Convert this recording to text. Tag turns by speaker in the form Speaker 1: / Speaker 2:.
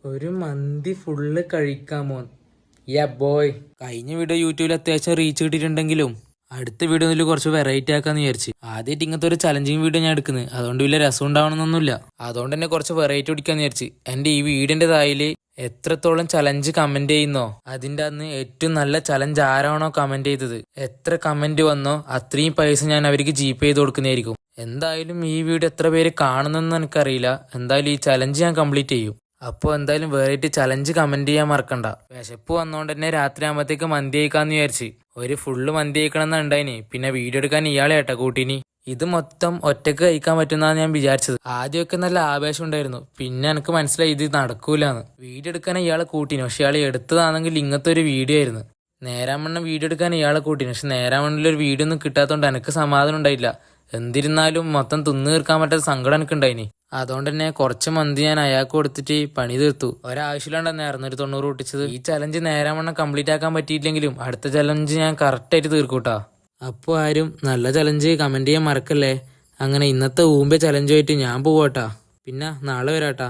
Speaker 1: ഒരു മന്തി ഫുള്ള് കഴിക്കാമോ? യാ ബോയ്. കഴിഞ്ഞ വീഡിയോ യൂട്യൂബിൽ അത്യാവശ്യം റീച്ച് കിട്ടിയിട്ടുണ്ടെങ്കിലും അടുത്ത വീഡിയോയിൽ കുറച്ച് വെറൈറ്റി ആക്കാന്ന് വിചാരിച്ചു. ആദ്യമായിട്ട് ഇങ്ങനത്തെ ഒരു ചലഞ്ചിങ് വീഡിയോ ഞാൻ എടുക്കുന്നത്, അതുകൊണ്ട് വലിയ രസം ഉണ്ടാവണമെന്നൊന്നുമില്ല. അതുകൊണ്ട് തന്നെ കുറച്ച് വെറൈറ്റി പിടിക്കാന്ന് വിചാരിച്ചു. എന്റെ ഈ വീഡിയോന്റെ തായില് എത്രത്തോളം ചലഞ്ച് കമന്റ് ചെയ്യുന്നോ അതിന്റെ അന്ന് ഏറ്റവും നല്ല ചലഞ്ച് ആരാണോ കമന്റ് ചെയ്തത്, എത്ര കമന്റ് വന്നോ അത്രയും പൈസ ഞാൻ അവർക്ക് ജിപേ ചെയ്ത് കൊടുക്കുന്നതായിരിക്കും. എന്തായാലും ഈ വീഡിയോ എത്ര പേര് കാണുന്നെന്ന് എനിക്കറിയില്ല. എന്തായാലും ഈ ചലഞ്ച് ഞാൻ കംപ്ലീറ്റ് ചെയ്യും. അപ്പോൾ എന്തായാലും വെറൈറ്റി ചലഞ്ച് കമന്റ് ചെയ്യാൻ മറക്കണ്ട. വിശപ്പ് വന്നോണ്ട് തന്നെ രാത്രി ആകുമ്പോഴത്തേക്ക് മന്തി കഴിക്കാന്ന് വിചാരിച്ച് ഒരു ഫുള്ള് മന്തി കഴിക്കണം എന്നുണ്ടായിനി. പിന്നെ വീഡിയോ എടുക്കാൻ ഇയാളെ ഏട്ടാ കൂട്ടിനി. ഇത് മൊത്തം ഒറ്റക്ക് കഴിക്കാൻ പറ്റുന്നതാണ് ഞാൻ വിചാരിച്ചത്. ആദ്യമൊക്കെ നല്ല ആവേശം ഉണ്ടായിരുന്നു, പിന്നെ എനിക്ക് മനസ്സിലായി ഇത് നടക്കൂലെന്ന്. വീഡിയോ എടുക്കാൻ ഇയാളെ കൂട്ടിനി, പക്ഷെ ഇയാൾ എടുത്തതാണെങ്കിൽ ഇങ്ങനത്തെ ഒരു വീഡിയോ ആയിരുന്നു. നേരാമണ്ണം വീഡിയോ എടുക്കാൻ ഇയാളെ കൂട്ടിനി, പക്ഷെ നേരാമണ്ണിലൊരു വീഡിയോ ഒന്നും കിട്ടാത്തതുകൊണ്ട് എനിക്ക് സമാധാനം ഉണ്ടായില്ല. എന്നിരുന്നാലും മൊത്തം തിന്നു തീർക്കാൻ പറ്റാത്ത സങ്കടം എനിക്ക് ഉണ്ടായിനി. അതുകൊണ്ട് തന്നെ കുറച്ച് മന്തി ഞാൻ അയാൾക്ക് കൊടുത്തിട്ട് പണി തീർത്തു. ഒരാവശ്യമില്ലാണ്ടെന്നായിരുന്നു 290 പൊട്ടിച്ചത്. ഈ ചലഞ്ച് നേരാമണ്ണം കംപ്ലീറ്റ് ആക്കാൻ പറ്റിയില്ലെങ്കിലും അടുത്ത ചലഞ്ച് ഞാൻ കറക്റ്റായിട്ട് തീർക്കൂട്ടാ. അപ്പോൾ ആരും നല്ല ചലഞ്ച് കമന്റ് ചെയ്യാൻ മറക്കല്ലേ. അങ്ങനെ ഇന്നത്തെ ഊമ്പ ചലഞ്ചുമായിട്ട് ഞാൻ പോവാട്ടാ. പിന്നെ നാളെ വരാട്ടാ.